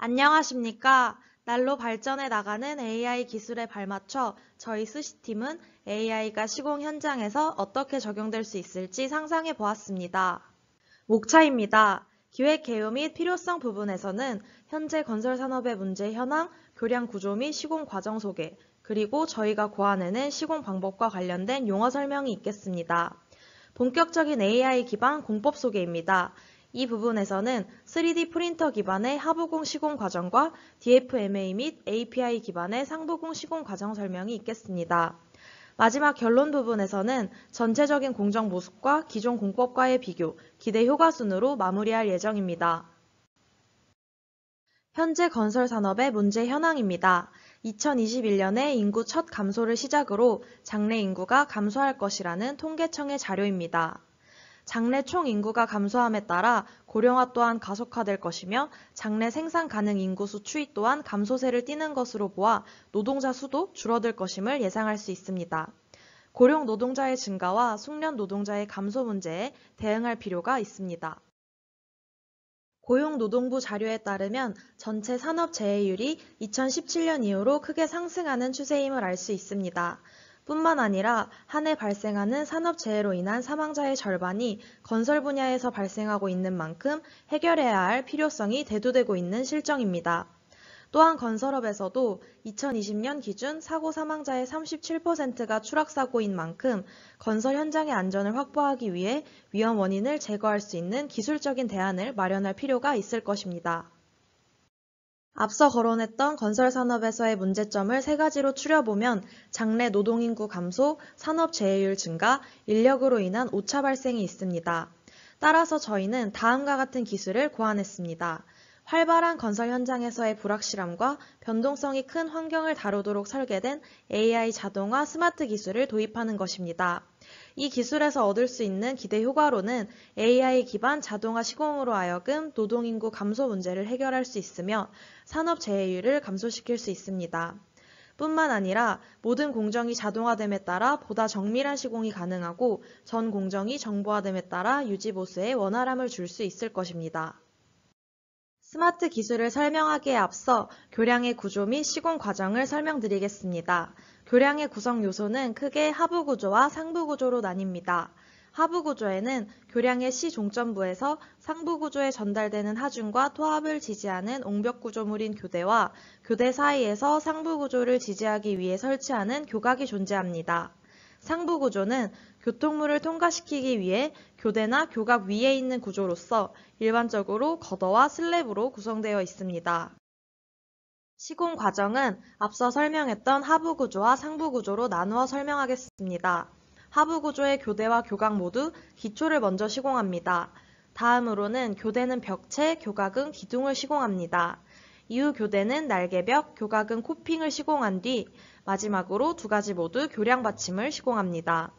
안녕하십니까. 날로 발전해 나가는 AI 기술에 발맞춰 저희 스시팀은 AI가 시공 현장에서 어떻게 적용될 수 있을지 상상해 보았습니다. 목차입니다. 기획 개요 및 필요성 부분에서는 현재 건설 산업의 문제 현황, 교량 구조 및 시공 과정 소개, 그리고 저희가 고안해낸 시공 방법과 관련된 용어 설명이 있겠습니다. 본격적인 AI 기반 공법 소개입니다. 이 부분에서는 3D 프린터 기반의 하부공 시공 과정과 DFMA 및 API 기반의 상부공 시공 과정 설명이 있겠습니다. 마지막 결론 부분에서는 전체적인 공정 모습과 기존 공법과의 비교, 기대 효과 순으로 마무리할 예정입니다. 현재 건설 산업의 문제 현황입니다. 2021년에 인구 첫 감소를 시작으로 장래 인구가 감소할 것이라는 통계청의 자료입니다. 장래 총 인구가 감소함에 따라 고령화 또한 가속화될 것이며 장래 생산 가능 인구수 추이 또한 감소세를 띠는 것으로 보아 노동자 수도 줄어들 것임을 예상할 수 있습니다. 고령 노동자의 증가와 숙련 노동자의 감소 문제에 대응할 필요가 있습니다. 고용노동부 자료에 따르면 전체 산업 재해율이 2017년 이후로 크게 상승하는 추세임을 알 수 있습니다. 뿐만 아니라 한 해 발생하는 산업재해로 인한 사망자의 절반이 건설 분야에서 발생하고 있는 만큼 해결해야 할 필요성이 대두되고 있는 실정입니다. 또한 건설업에서도 2020년 기준 사고 사망자의 37%가 추락사고인 만큼 건설 현장의 안전을 확보하기 위해 위험 원인을 제거할 수 있는 기술적인 대안을 마련할 필요가 있을 것입니다. 앞서 거론했던 건설산업에서의 문제점을 세 가지로 추려보면 장래 노동인구 감소, 산업재해율 증가, 인력으로 인한 오차 발생이 있습니다. 따라서 저희는 다음과 같은 기술을 고안했습니다. 활발한 건설 현장에서의 불확실함과 변동성이 큰 환경을 다루도록 설계된 AI 자동화 스마트 기술을 도입하는 것입니다. 이 기술에서 얻을 수 있는 기대 효과로는 AI 기반 자동화 시공으로 하여금 노동인구 감소 문제를 해결할 수 있으며 산업 재해율을 감소시킬 수 있습니다. 뿐만 아니라 모든 공정이 자동화됨에 따라 보다 정밀한 시공이 가능하고 전 공정이 정보화됨에 따라 유지 보수에 원활함을 줄 수 있을 것입니다. 스마트 기술을 설명하기에 앞서 교량의 구조 및 시공 과정을 설명드리겠습니다. 교량의 구성 요소는 크게 하부 구조와 상부 구조로 나뉩니다. 하부 구조에는 교량의 시종점부에서 상부 구조에 전달되는 하중과 토합을 지지하는 옹벽 구조물인 교대와 교대 사이에서 상부 구조를 지지하기 위해 설치하는 교각이 존재합니다. 상부 구조는 교통물을 통과시키기 위해 교대나 교각 위에 있는 구조로서 일반적으로 거더와 슬랩으로 구성되어 있습니다. 시공 과정은 앞서 설명했던 하부 구조와 상부 구조로 나누어 설명하겠습니다. 하부 구조의 교대와 교각 모두 기초를 먼저 시공합니다. 다음으로는 교대는 벽체, 교각은 기둥을 시공합니다. 이후 교대는 날개벽, 교각은 코핑을 시공한 뒤 마지막으로 두 가지 모두 교량 받침을 시공합니다.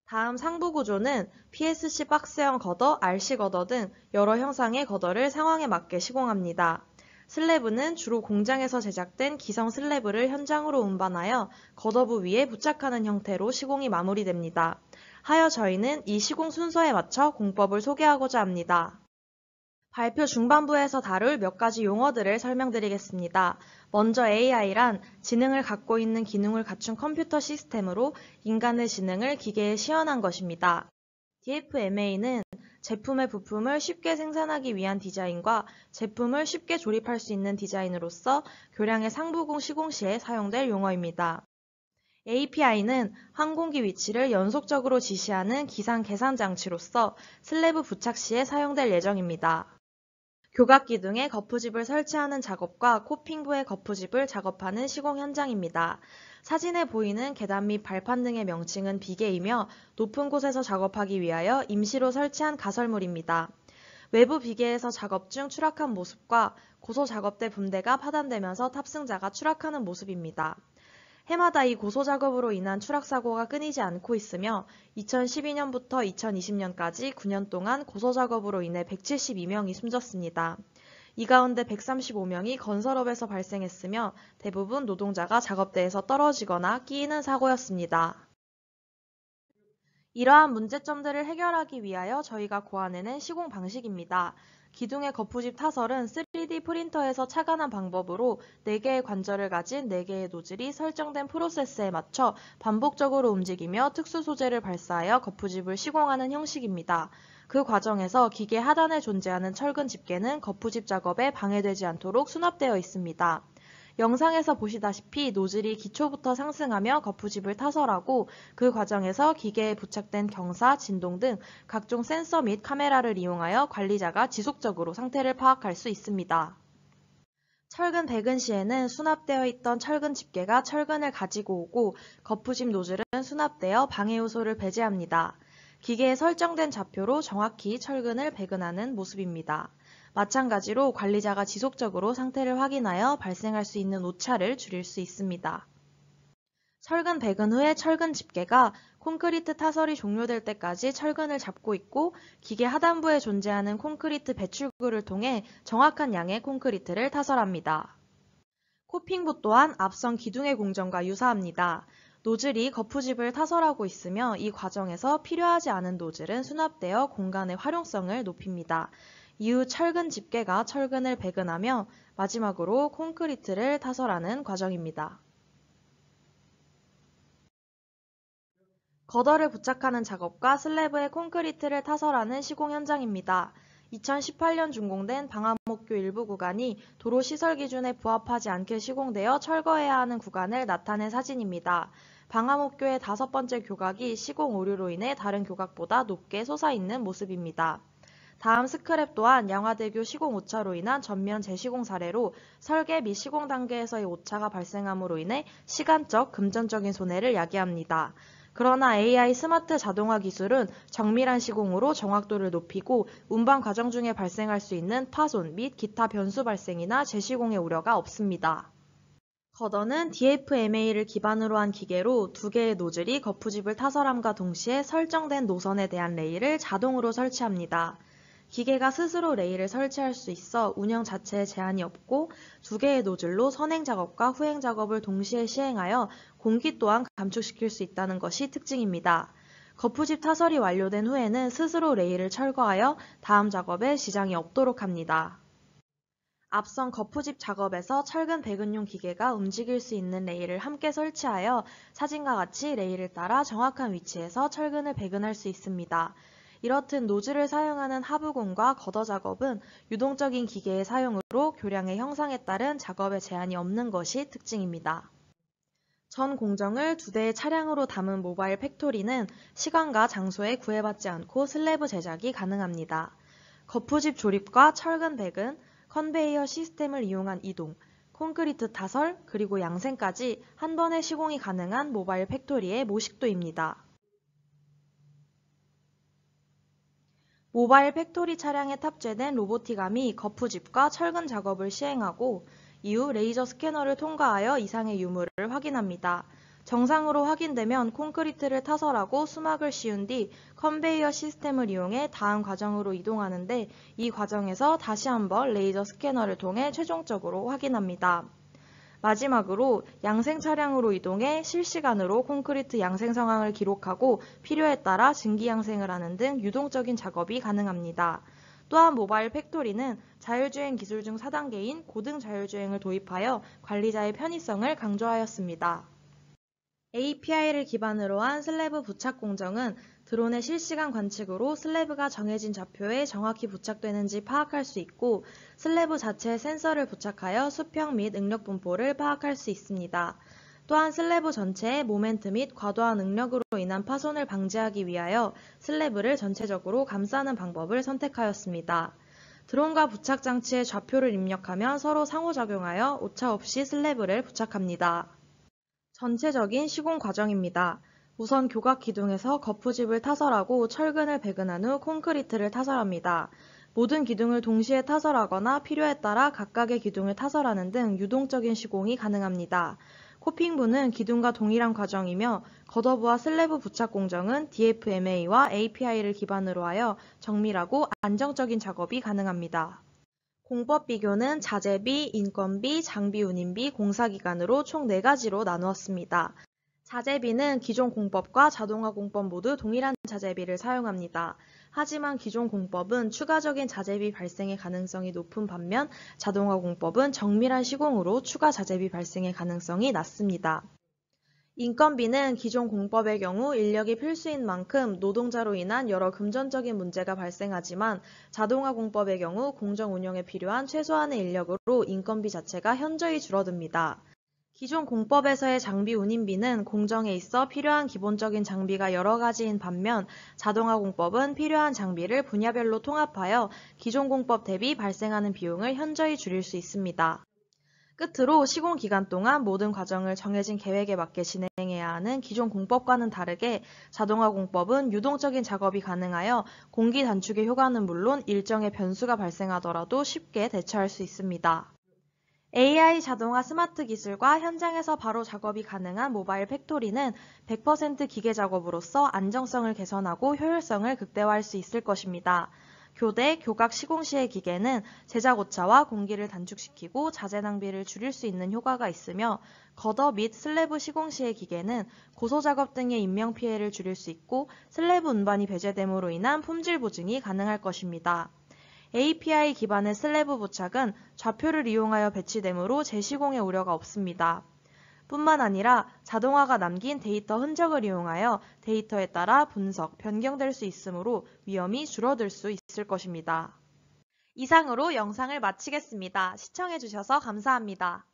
다음 상부 구조는 PSC 박스형 거더, RC 거더 등 여러 형상의 거더를 상황에 맞게 시공합니다. 슬래브는 주로 공장에서 제작된 기성 슬래브를 현장으로 운반하여 거더부 위에 부착하는 형태로 시공이 마무리됩니다. 하여 저희는 이 시공 순서에 맞춰 공법을 소개하고자 합니다. 발표 중반부에서 다룰 몇 가지 용어들을 설명드리겠습니다. 먼저 AI란 지능을 갖고 있는 기능을 갖춘 컴퓨터 시스템으로 인간의 지능을 기계에 시연한 것입니다. DFMA는 제품의 부품을 쉽게 생산하기 위한 디자인과 제품을 쉽게 조립할 수 있는 디자인으로서 교량의 상부공 시공 시에 사용될 용어입니다. API는 항공기 위치를 연속적으로 지시하는 기상 계산 장치로서 슬래브 부착 시에 사용될 예정입니다. 교각 기둥에 거푸집을 설치하는 작업과 코핑부에 거푸집을 작업하는 시공 현장입니다. 사진에 보이는 계단 및 발판 등의 명칭은 비계이며 높은 곳에서 작업하기 위하여 임시로 설치한 가설물입니다. 외부 비계에서 작업 중 추락한 모습과 고소 작업대 붕대가 파단되면서 탑승자가 추락하는 모습입니다. 해마다 이 고소 작업으로 인한 추락 사고가 끊이지 않고 있으며 2012년부터 2020년까지 9년 동안 고소 작업으로 인해 172명이 숨졌습니다. 이 가운데 135명이 건설업에서 발생했으며 대부분 노동자가 작업대에서 떨어지거나 끼이는 사고였습니다. 이러한 문제점들을 해결하기 위하여 저희가 고안해낸 시공 방식입니다. 기둥의 거푸집 타설은 3D 3D 프린터에서 착안한 방법으로 4개의 관절을 가진 4개의 노즐이 설정된 프로세스에 맞춰 반복적으로 움직이며 특수 소재를 발사하여 거푸집을 시공하는 형식입니다. 그 과정에서 기계 하단에 존재하는 철근 집게는 거푸집 작업에 방해되지 않도록 수납되어 있습니다. 영상에서 보시다시피 노즐이 기초부터 상승하며 거푸집을 타설하고 그 과정에서 기계에 부착된 경사, 진동 등 각종 센서 및 카메라를 이용하여 관리자가 지속적으로 상태를 파악할 수 있습니다. 철근 배근 시에는 수납되어 있던 철근 집게가 철근을 가지고 오고 거푸집 노즐은 수납되어 방해 요소를 배제합니다. 기계에 설정된 좌표로 정확히 철근을 배근하는 모습입니다. 마찬가지로 관리자가 지속적으로 상태를 확인하여 발생할 수 있는 오차를 줄일 수 있습니다. 철근 배근 후에 철근 집게가 콘크리트 타설이 종료될 때까지 철근을 잡고 있고 기계 하단부에 존재하는 콘크리트 배출구를 통해 정확한 양의 콘크리트를 타설합니다. 코핑부 또한 앞선 기둥의 공정과 유사합니다. 노즐이 거푸집을 타설하고 있으며 이 과정에서 필요하지 않은 노즐은 수납되어 공간의 활용성을 높입니다. 이후 철근 집게가 철근을 배근하며 마지막으로 콘크리트를 타설하는 과정입니다. 거더를 부착하는 작업과 슬래브에 콘크리트를 타설하는 시공 현장입니다. 2018년 준공된 방화목교 일부 구간이 도로 시설 기준에 부합하지 않게 시공되어 철거해야 하는 구간을 나타낸 사진입니다. 방화목교의 5번째 교각이 시공 오류로 인해 다른 교각보다 높게 솟아있는 모습입니다. 다음 스크랩 또한 양화대교 시공 오차로 인한 전면 재시공 사례로 설계 및 시공 단계에서의 오차가 발생함으로 인해 시간적, 금전적인 손해를 야기합니다. 그러나 AI 스마트 자동화 기술은 정밀한 시공으로 정확도를 높이고 운반 과정 중에 발생할 수 있는 파손 및 기타 변수 발생이나 재시공의 우려가 없습니다. 거더는 DFMA를 기반으로 한 기계로 2개의 노즐이 거푸집을 타설함과 동시에 설정된 노선에 대한 레일을 자동으로 설치합니다. 기계가 스스로 레일을 설치할 수 있어 운영 자체에 제한이 없고 2개의 노즐로 선행 작업과 후행 작업을 동시에 시행하여 공기 또한 감축시킬 수 있다는 것이 특징입니다. 거푸집 타설이 완료된 후에는 스스로 레일을 철거하여 다음 작업에 지장이 없도록 합니다. 앞선 거푸집 작업에서 철근 배근용 기계가 움직일 수 있는 레일을 함께 설치하여 사진과 같이 레일을 따라 정확한 위치에서 철근을 배근할 수 있습니다. 이렇듯 노즐을 사용하는 하부공과 거더 작업은 유동적인 기계의 사용으로 교량의 형상에 따른 작업에 제한이 없는 것이 특징입니다. 전 공정을 2대의 차량으로 담은 모바일 팩토리는 시간과 장소에 구애받지 않고 슬래브 제작이 가능합니다. 거푸집 조립과 철근 배근, 컨베이어 시스템을 이용한 이동, 콘크리트 타설, 그리고 양생까지 한 번에 시공이 가능한 모바일 팩토리의 모식도입니다. 모바일 팩토리 차량에 탑재된 로보틱암이 거푸집과 철근 작업을 시행하고 이후 레이저 스캐너를 통과하여 이상의 유무를 확인합니다. 정상으로 확인되면 콘크리트를 타설하고 수막을 씌운 뒤 컨베이어 시스템을 이용해 다음 과정으로 이동하는데 이 과정에서 다시 한번 레이저 스캐너를 통해 최종적으로 확인합니다. 마지막으로 양생 차량으로 이동해 실시간으로 콘크리트 양생 상황을 기록하고 필요에 따라 증기 양생을 하는 등 유동적인 작업이 가능합니다. 또한 모바일 팩토리는 자율주행 기술 중 4단계인 고등 자율주행을 도입하여 관리자의 편의성을 강조하였습니다. API를 기반으로 한 슬래브 부착 공정은 드론의 실시간 관측으로 슬래브가 정해진 좌표에 정확히 부착되는지 파악할 수 있고 슬래브 자체에 센서를 부착하여 수평 및 응력 분포를 파악할 수 있습니다. 또한 슬래브 전체의 모멘트 및 과도한 응력으로 인한 파손을 방지하기 위하여 슬래브를 전체적으로 감싸는 방법을 선택하였습니다. 드론과 부착 장치의 좌표를 입력하면 서로 상호작용하여 오차 없이 슬래브를 부착합니다. 전체적인 시공 과정입니다. 우선 교각 기둥에서 거푸집을 타설하고 철근을 배근한 후 콘크리트를 타설합니다. 모든 기둥을 동시에 타설하거나 필요에 따라 각각의 기둥을 타설하는 등 유동적인 시공이 가능합니다. 코핑부는 기둥과 동일한 과정이며 거더부와 슬래브 부착 공정은 DFMA와 API를 기반으로 하여 정밀하고 안정적인 작업이 가능합니다. 공법 비교는 자재비, 인건비, 장비 운임비, 공사기간으로 총 4가지로 나누었습니다. 자재비는 기존 공법과 자동화 공법 모두 동일한 자재비를 사용합니다. 하지만 기존 공법은 추가적인 자재비 발생의 가능성이 높은 반면 자동화 공법은 정밀한 시공으로 추가 자재비 발생의 가능성이 낮습니다. 인건비는 기존 공법의 경우 인력이 필수인 만큼 노동자로 인한 여러 금전적인 문제가 발생하지만 자동화 공법의 경우 공정 운영에 필요한 최소한의 인력으로 인건비 자체가 현저히 줄어듭니다. 기존 공법에서의 장비 운임비는 공정에 있어 필요한 기본적인 장비가 여러 가지인 반면 자동화 공법은 필요한 장비를 분야별로 통합하여 기존 공법 대비 발생하는 비용을 현저히 줄일 수 있습니다. 끝으로 시공 기간 동안 모든 과정을 정해진 계획에 맞게 진행해야 하는 기존 공법과는 다르게 자동화 공법은 유동적인 작업이 가능하여 공기 단축의 효과는 물론 일정의 변수가 발생하더라도 쉽게 대처할 수 있습니다. AI 자동화 스마트 기술과 현장에서 바로 작업이 가능한 모바일 팩토리는 100% 기계 작업으로서 안정성을 개선하고 효율성을 극대화할 수 있을 것입니다. 교대, 교각 시공 시의 기계는 제작 오차와 공기를 단축시키고 자재 낭비를 줄일 수 있는 효과가 있으며 거더 및 슬래브 시공 시의 기계는 고소 작업 등의 인명 피해를 줄일 수 있고 슬래브 운반이 배제됨으로 인한 품질 보증이 가능할 것입니다. API 기반의 슬래브 부착은 좌표를 이용하여 배치되므로 재시공의 우려가 없습니다. 뿐만 아니라 자동화가 남긴 데이터 흔적을 이용하여 데이터에 따라 분석, 변경될 수 있으므로 위험이 줄어들 수 있을 것입니다. 이상으로 영상을 마치겠습니다. 시청해주셔서 감사합니다.